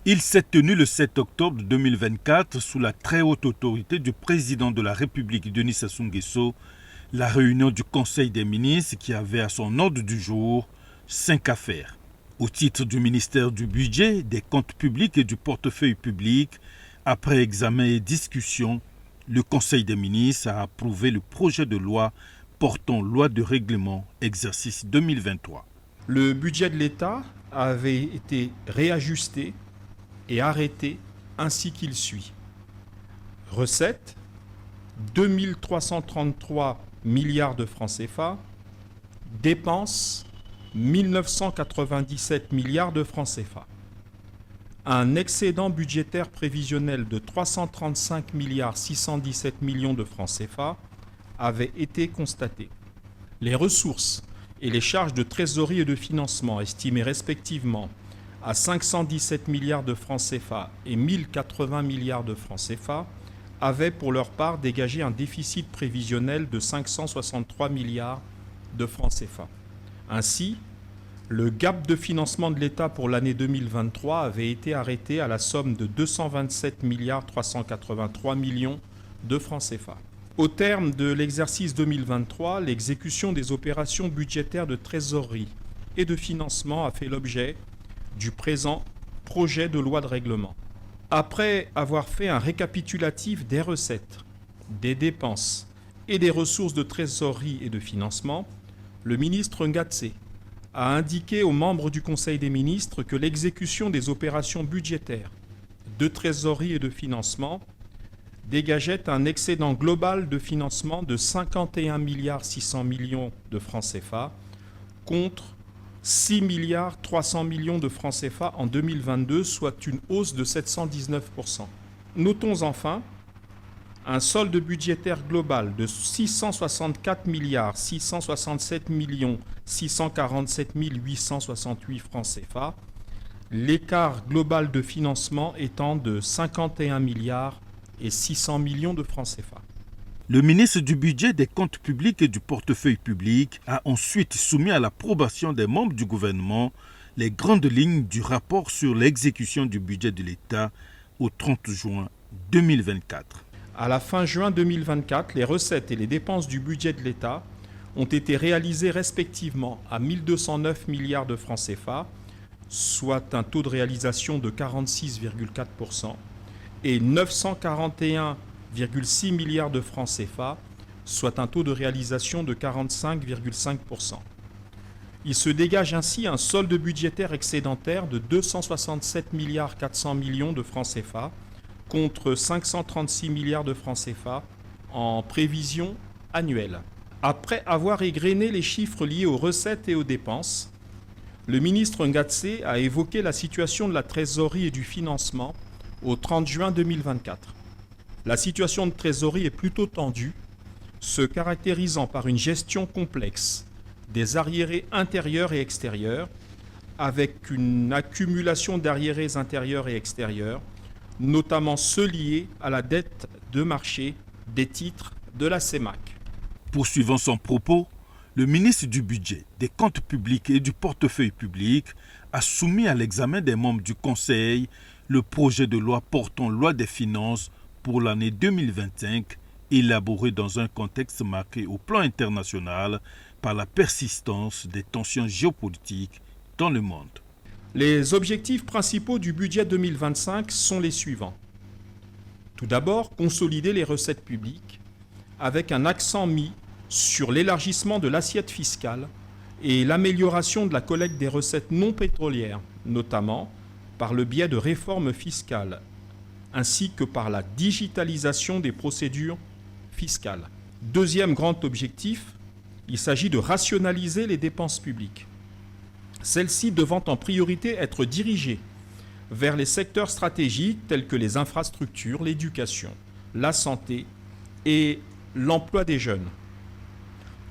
Il s'est tenu le 7 octobre 2024 sous la très haute autorité du président de la République Denis Sassou Nguesso, la réunion du Conseil des ministres qui avait à son ordre du jour 5 affaires. Au titre du ministère du Budget, des comptes publics et du portefeuille public, après examen et discussion, le Conseil des ministres a approuvé le projet de loi portant loi de règlement exercice 2023. Le budget de l'État avait été réajusté et arrêté ainsi qu'il suit. Recettes, 2333 milliards de francs CFA. Dépenses, 1997 milliards de francs CFA. Un excédent budgétaire prévisionnel de 335 milliards 617 millions de francs CFA avait été constaté. Les ressources et les charges de trésorerie et de financement estimées respectivement à 517 milliards de francs CFA et 1080 milliards de francs CFA avaient pour leur part dégagé un déficit prévisionnel de 563 milliards de francs CFA. Ainsi, le gap de financement de l'État pour l'année 2023 avait été arrêté à la somme de 227 milliards 383 millions de francs CFA. Au terme de l'exercice 2023, l'exécution des opérations budgétaires de trésorerie et de financement a fait l'objet du présent projet de loi de règlement. Après avoir fait un récapitulatif des recettes, des dépenses et des ressources de trésorerie et de financement, le ministre Ngatsé a indiqué aux membres du Conseil des ministres que l'exécution des opérations budgétaires de trésorerie et de financement dégageait un excédent global de financement de 51 milliards 600 millions de francs CFA contre 6 milliards 300 millions de francs CFA en 2022, soit une hausse de 719%. Notons enfin un solde budgétaire global de 664 milliards 667 millions 647 868 francs CFA, l'écart global de financement étant de 51 milliards et 600 millions de francs CFA. Le ministre du Budget, des Comptes publics et du Portefeuille public a ensuite soumis à l'approbation des membres du gouvernement les grandes lignes du rapport sur l'exécution du budget de l'État au 30 juin 2024. À la fin juin 2024, les recettes et les dépenses du budget de l'État ont été réalisées respectivement à 1209 milliards de francs CFA, soit un taux de réalisation de 46,4%, et 941,6 milliards de francs CFA, soit un taux de réalisation de 45,5%. Il se dégage ainsi un solde budgétaire excédentaire de 267 milliards 400 millions de francs CFA contre 536 milliards de francs CFA en prévision annuelle. Après avoir égrené les chiffres liés aux recettes et aux dépenses, le ministre Ngatsé a évoqué la situation de la trésorerie et du financement au 30 juin 2024. La situation de trésorerie est plutôt tendue, se caractérisant par une gestion complexe des arriérés intérieurs et extérieurs, avec une accumulation d'arriérés intérieurs et extérieurs, notamment ceux liés à la dette de marché des titres de la CEMAC. Poursuivant son propos, le ministre du Budget, des Comptes publics et du Portefeuille public a soumis à l'examen des membres du Conseil le projet de loi portant loi des finances pour l'année 2025, élaboré dans un contexte marqué au plan international par la persistance des tensions géopolitiques dans le monde. Les objectifs principaux du budget 2025 sont les suivants. Tout d'abord, consolider les recettes publiques avec un accent mis sur l'élargissement de l'assiette fiscale et l'amélioration de la collecte des recettes non pétrolières, notamment par le biais de réformes fiscales, ainsi que par la digitalisation des procédures fiscales. Deuxième grand objectif, il s'agit de rationaliser les dépenses publiques. Celles-ci devant en priorité être dirigées vers les secteurs stratégiques tels que les infrastructures, l'éducation, la santé et l'emploi des jeunes.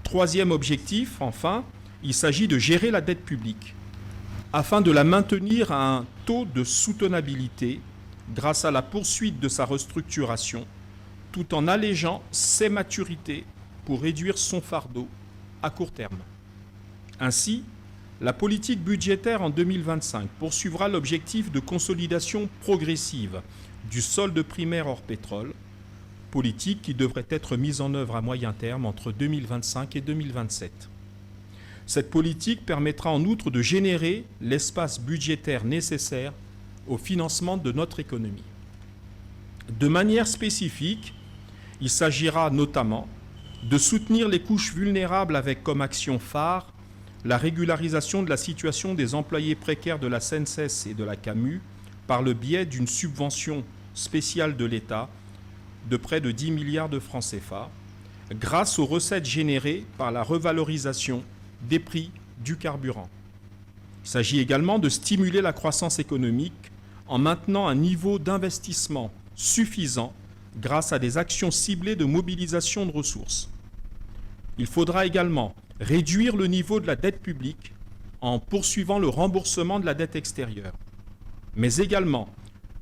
Troisième objectif, enfin, il s'agit de gérer la dette publique afin de la maintenir à un taux de soutenabilité grâce à la poursuite de sa restructuration, tout en allégeant ses maturités pour réduire son fardeau à court terme. Ainsi, La politique budgétaire en 2025 poursuivra l'objectif de consolidation progressive du solde primaire hors pétrole, politique qui devrait être mise en œuvre à moyen terme entre 2025 et 2027. Cette politique permettra en outre de générer l'espace budgétaire nécessaire au financement de notre économie. De manière spécifique, il s'agira notamment de soutenir les couches vulnérables avec comme action phare la régularisation de la situation des employés précaires de la SNCF et de la CAMU par le biais d'une subvention spéciale de l'État de près de 10 milliards de francs CFA, grâce aux recettes générées par la revalorisation des prix du carburant. Il s'agit également de stimuler la croissance économique en maintenant un niveau d'investissement suffisant grâce à des actions ciblées de mobilisation de ressources. Il faudra également réduire le niveau de la dette publique en poursuivant le remboursement de la dette extérieure, mais également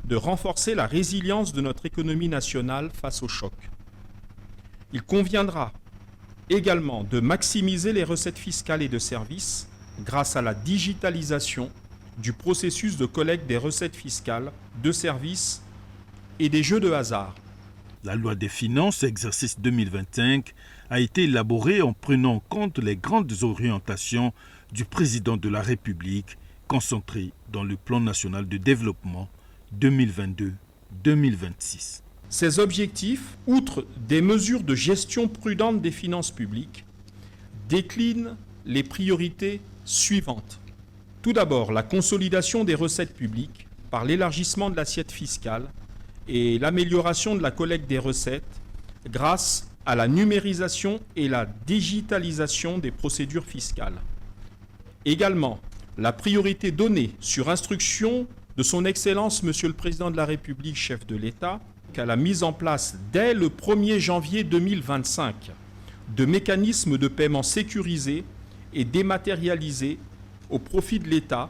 de renforcer la résilience de notre économie nationale face aux chocs. Il conviendra également de maximiser les recettes fiscales et de services grâce à la digitalisation du processus de collecte des recettes fiscales, de services et des jeux de hasard. La loi des finances, exercice 2025, a été élaborée en prenant en compte les grandes orientations du président de la République, concentrées dans le plan national de développement 2022-2026. Ces objectifs, outre des mesures de gestion prudente des finances publiques, déclinent les priorités suivantes. Tout d'abord, la consolidation des recettes publiques par l'élargissement de l'assiette fiscale et l'amélioration de la collecte des recettes grâce à la numérisation et la digitalisation des procédures fiscales. Également, la priorité donnée sur instruction de son Excellence Monsieur le Président de la République, chef de l'État, à la mise en place dès le 1er janvier 2025 de mécanismes de paiement sécurisés et dématérialisés au profit de l'État,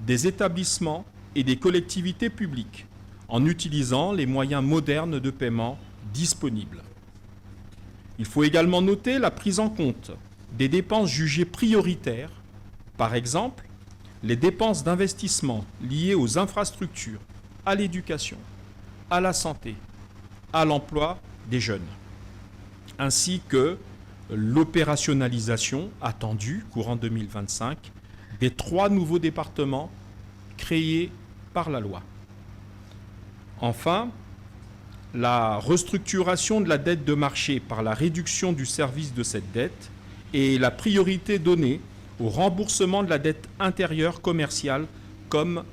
des établissements et des collectivités publiques, en utilisant les moyens modernes de paiement disponibles. Il faut également noter la prise en compte des dépenses jugées prioritaires, par exemple les dépenses d'investissement liées aux infrastructures, à l'éducation, à la santé, à l'emploi des jeunes, ainsi que l'opérationnalisation attendue courant 2025 des 3 nouveaux départements créés par la loi. Enfin, la restructuration de la dette de marché par la réduction du service de cette dette et la priorité donnée au remboursement de la dette intérieure commerciale comme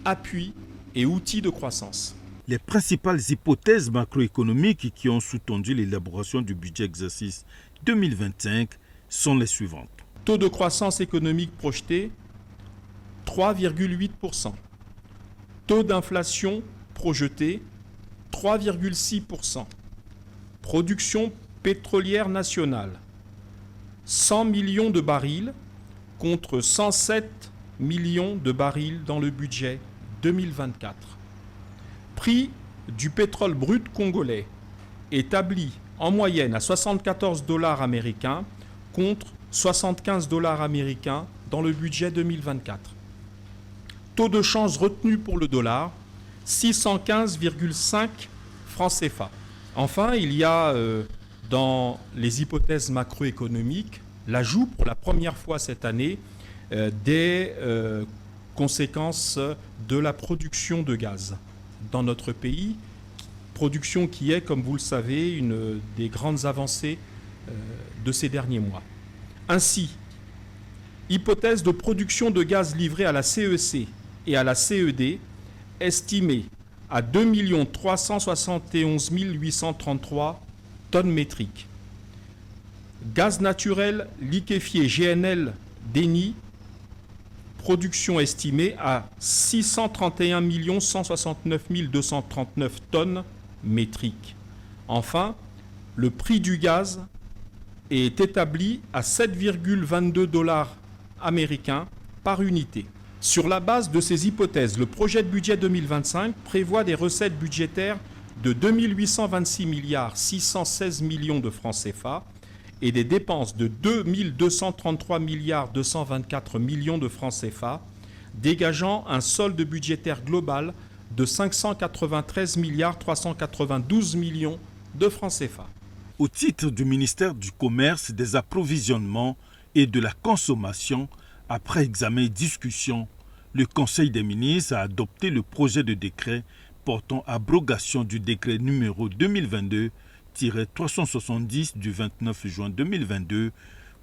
appui et outil de croissance. Les principales hypothèses macroéconomiques qui ont sous-tendu l'élaboration du budget exercice 2025 sont les suivantes. Taux de croissance économique projeté, 3,8%. Taux d'inflation projeté, 3,6%. Production pétrolière nationale, 100 millions de barils contre 107 millions de barils dans le budget 2024. Prix du pétrole brut congolais établi en moyenne à 74 $ américains contre 75 $ américains dans le budget 2024. Taux de change retenu pour le dollar, 615,5 francs CFA. Enfin, il y a dans les hypothèses macroéconomiques l'ajout pour la première fois cette année des conséquences de la production de gaz dans notre pays, production qui est, comme vous le savez, une des grandes avancées de ces derniers mois. Ainsi, hypothèse de production de gaz livré à la CEC et à la CED estimée à 2 371 833 tonnes métriques. Gaz naturel liquéfié GNL d'Eni, production estimée à 631 169 239 tonnes métriques. Enfin, le prix du gaz est établi à 7,22 $ américains par unité. Sur la base de ces hypothèses, le projet de budget 2025 prévoit des recettes budgétaires de 2 826 616 millions de francs CFA et des dépenses de 2 233 224 millions de francs CFA, dégageant un solde budgétaire global de 593 392 millions de francs CFA. Au titre du ministère du Commerce, des approvisionnements et de la consommation, après examen et discussion, le Conseil des ministres a adopté le projet de décret portant abrogation du décret numéro 2022-370 du 29 juin 2022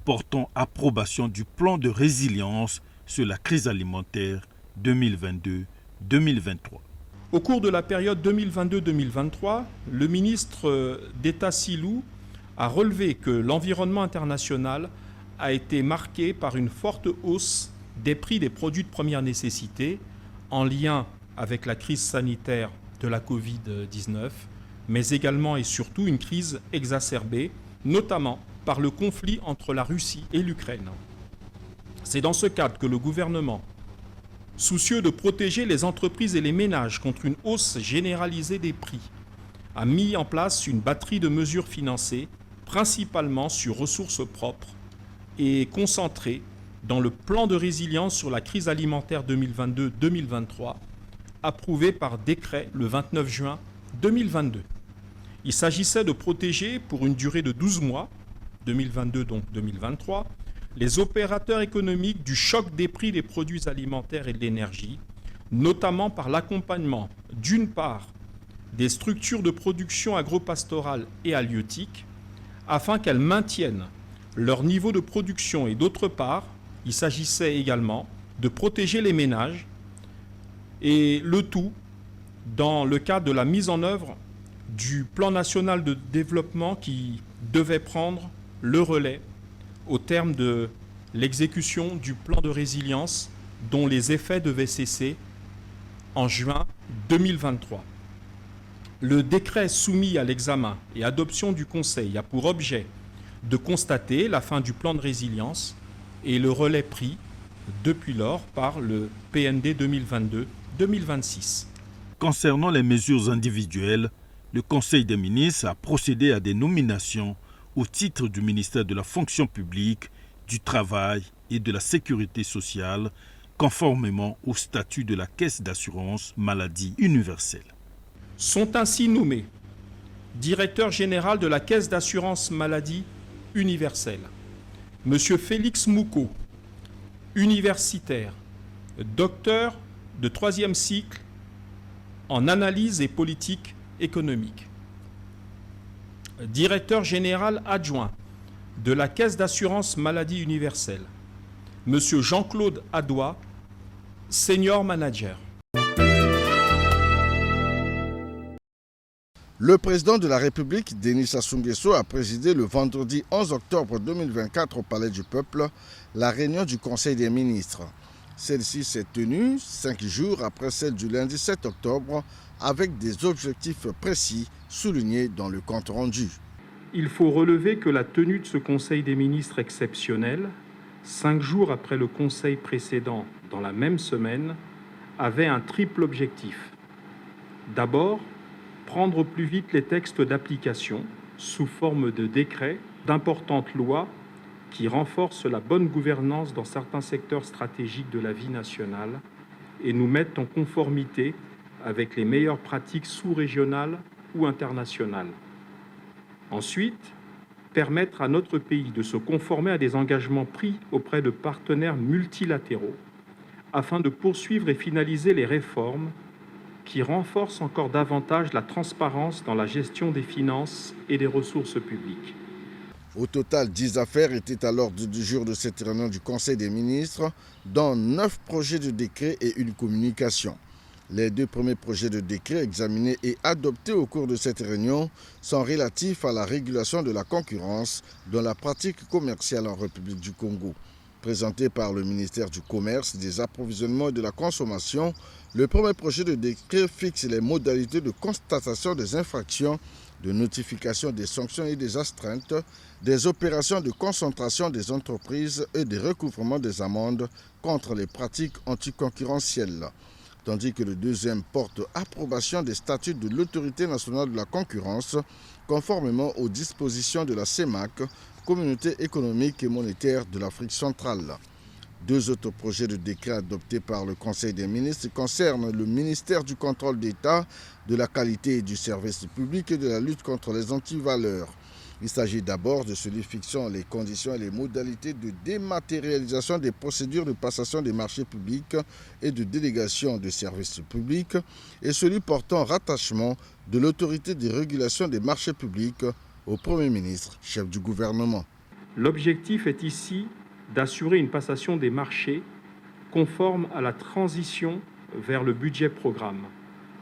portant approbation du plan de résilience sur la crise alimentaire 2022-2023. Au cours de la période 2022-2023, le ministre d'État Silou a relevé que l'environnement international a été marqué par une forte hausse des prix des produits de première nécessité en lien avec la crise sanitaire de la Covid-19, mais également et surtout une crise exacerbée, notamment par le conflit entre la Russie et l'Ukraine. C'est dans ce cadre que le gouvernement, soucieux de protéger les entreprises et les ménages contre une hausse généralisée des prix, a mis en place une batterie de mesures financées, principalement sur ressources propres et concentrées dans le plan de résilience sur la crise alimentaire 2022-2023, approuvé par décret le 29 juin 2022. Il s'agissait de protéger pour une durée de 12 mois, 2022 donc 2023, les opérateurs économiques du choc des prix des produits alimentaires et de l'énergie, notamment par l'accompagnement, d'une part, des structures de production agropastorale et halieutique, afin qu'elles maintiennent leur niveau de production, et d'autre part, il s'agissait également de protéger les ménages, et le tout dans le cadre de la mise en œuvre du plan national de développement qui devait prendre le relais au terme de l'exécution du plan de résilience dont les effets devaient cesser en juin 2023. Le décret soumis à l'examen et adoption du Conseil a pour objet de constater la fin du plan de résilience et le relais pris depuis lors par le PND 2022-2026. Concernant les mesures individuelles, le Conseil des ministres a procédé à des nominations au titre du ministère de la Fonction publique, du Travail et de la Sécurité sociale, conformément au statut de la Caisse d'assurance maladie universelle. Sont ainsi nommés directeur général de la Caisse d'assurance maladie universelle, M. Félix Moucaud, universitaire, docteur de 3e cycle en analyse et politique économique. Directeur général adjoint de la Caisse d'assurance maladie universelle, M. Jean-Claude Adoua, senior manager. Le président de la République, Denis Sassou Nguesso, a présidé le vendredi 11 octobre 2024 au Palais du Peuple la réunion du Conseil des ministres. Celle-ci s'est tenue 5 jours après celle du lundi 7 octobre avec des objectifs précis soulignés dans le compte rendu. Il faut relever que la tenue de ce Conseil des ministres exceptionnel, 5 jours après le Conseil précédent dans la même semaine, avait un triple objectif. D'abord, prendre au plus vite les textes d'application sous forme de décrets, d'importantes lois qui renforcent la bonne gouvernance dans certains secteurs stratégiques de la vie nationale et nous mettent en conformité avec les meilleures pratiques sous-régionales ou internationales. Ensuite, permettre à notre pays de se conformer à des engagements pris auprès de partenaires multilatéraux afin de poursuivre et finaliser les réformes qui renforcent encore davantage la transparence dans la gestion des finances et des ressources publiques. Au total, 10 affaires étaient à l'ordre du jour de cette réunion du Conseil des ministres, dont 9 projets de décret et une communication. Les 2 premiers projets de décret examinés et adoptés au cours de cette réunion sont relatifs à la régulation de la concurrence dans la pratique commerciale en République du Congo. Présenté par le ministère du Commerce, des Approvisionnements et de la Consommation, le premier projet de décret fixe les modalités de constatation des infractions, de notification des sanctions et des astreintes, des opérations de concentration des entreprises et des recouvrements des amendes contre les pratiques anticoncurrentielles. Tandis que le deuxième porte approbation des statuts de l'Autorité nationale de la concurrence, conformément aux dispositions de la CEMAC, communauté économique et monétaire de l'Afrique centrale. Deux autres projets de décret adoptés par le Conseil des ministres concernent le ministère du contrôle d'État, de la qualité et du service public et de la lutte contre les antivaleurs. Il s'agit d'abord de celui fixant les conditions et les modalités de dématérialisation des procédures de passation des marchés publics et de délégation de services publics et celui portant rattachement de l'autorité de régulation des marchés publics au Premier ministre, chef du gouvernement. L'objectif est ici d'assurer une passation des marchés conforme à la transition vers le budget programme,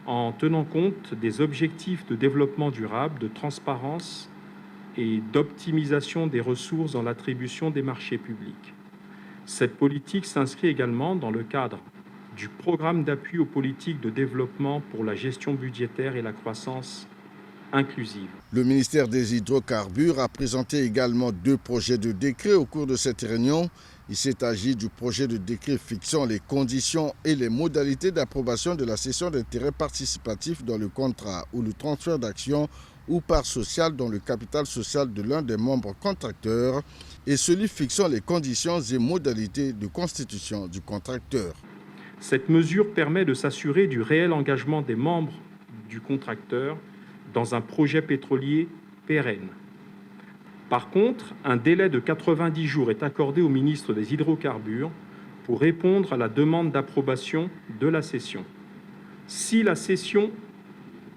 en tenant compte des objectifs de développement durable, de transparence et d'optimisation des ressources dans l'attribution des marchés publics. Cette politique s'inscrit également dans le cadre du programme d'appui aux politiques de développement pour la gestion budgétaire et la croissance inclusive. Le ministère des Hydrocarbures a présenté également deux projets de décret au cours de cette réunion. Il s'est agi du projet de décret fixant les conditions et les modalités d'approbation de la cession d'intérêts participatifs dans le contrat ou le transfert d'actions ou parts sociales dans le capital social de l'un des membres contracteurs et celui fixant les conditions et modalités de constitution du contracteur. Cette mesure permet de s'assurer du réel engagement des membres du contracteur dans un projet pétrolier pérenne. Par contre, un délai de 90 jours est accordé au ministre des Hydrocarbures pour répondre à la demande d'approbation de la cession. Si la cession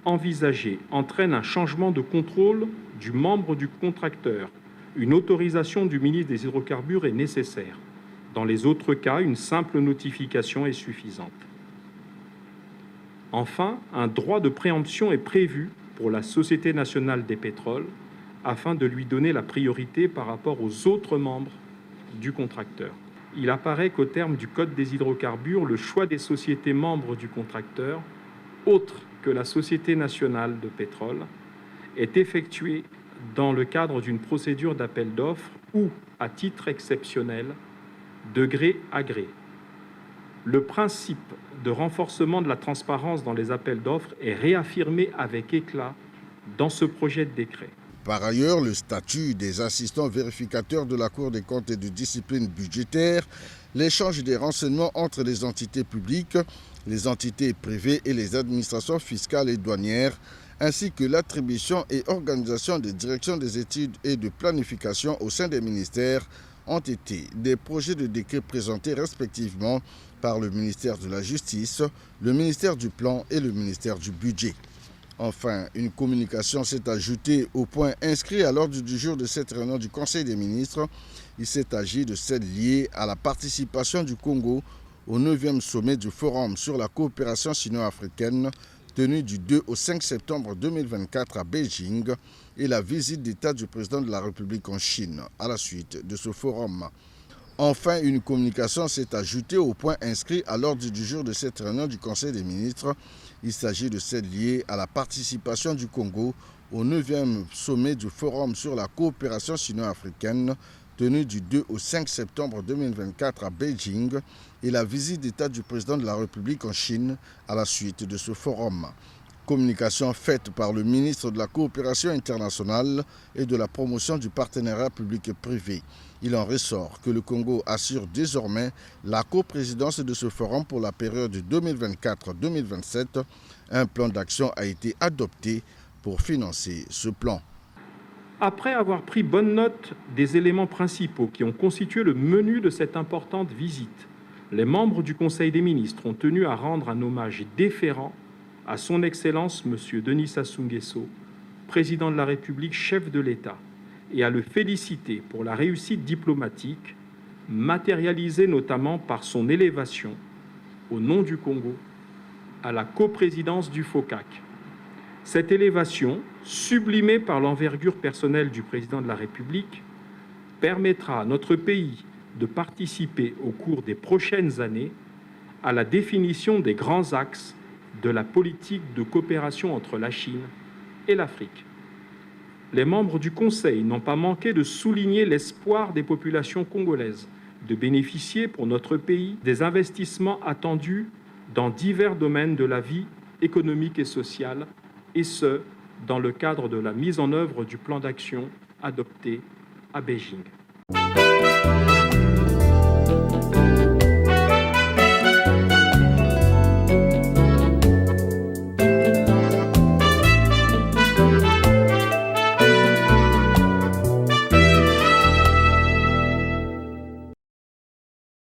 envisagée entraîne un changement de contrôle du membre du contracteur, une autorisation du ministre des Hydrocarbures est nécessaire. Dans les autres cas, une simple notification est suffisante. Enfin, un droit de préemption est prévu pour la Société nationale des pétroles afin de lui donner la priorité par rapport aux autres membres du contracteur. Il apparaît qu'au terme du Code des hydrocarbures, le choix des sociétés membres du contracteur, autres que la Société nationale de pétrole, est effectué dans le cadre d'une procédure d'appel d'offres ou, à titre exceptionnel, de gré à gré. Le principe de renforcement de la transparence dans les appels d'offres est réaffirmé avec éclat dans ce projet de décret. Par ailleurs, le statut des assistants vérificateurs de la Cour des comptes et de discipline budgétaire, l'échange des renseignements entre les entités publiques, les entités privées et les administrations fiscales et douanières, ainsi que l'attribution et organisation des directions des études et de planification au sein des ministères ont été des projets de décret présentés respectivement par le ministère de la Justice, le ministère du Plan et le ministère du Budget. Enfin, une communication s'est ajoutée au point inscrit à l'ordre du jour de cette réunion du Conseil des ministres. Il s'est agi de celle liée à la participation du Congo au 9e sommet du Forum sur la coopération sino-africaine tenu du 2 au 5 septembre 2024 à Beijing et la visite d'État du président de la République en Chine à la suite de ce forum. Enfin, une communication s'est ajoutée au point inscrit à l'ordre du jour de cette réunion du Conseil des ministres. Il s'agit de celle liée à la participation du Congo au 9e sommet du Forum sur la coopération sino-africaine tenu du 2 au 5 septembre 2024 à Beijing et la visite d'État du président de la République en Chine à la suite de ce forum. Communication faite par le ministre de la Coopération internationale et de la promotion du partenariat public et privé. Il en ressort que le Congo assure désormais la coprésidence de ce forum pour la période 2024-2027. Un plan d'action a été adopté pour financer ce plan. Après avoir pris bonne note des éléments principaux qui ont constitué le menu de cette importante visite, les membres du Conseil des ministres ont tenu à rendre un hommage déférent à son Excellence M. Denis Sassou Nguesso, président de la République, chef de l'État, et à le féliciter pour la réussite diplomatique, matérialisée notamment par son élévation, au nom du Congo, à la coprésidence du FOCAC. Cette élévation, sublimée par l'envergure personnelle du président de la République, permettra à notre pays de participer au cours des prochaines années à la définition des grands axes de la politique de coopération entre la Chine et l'Afrique. Les membres du Conseil n'ont pas manqué de souligner l'espoir des populations congolaises de bénéficier pour notre pays des investissements attendus dans divers domaines de la vie économique et sociale, et ce, dans le cadre de la mise en œuvre du plan d'action adopté à Beijing.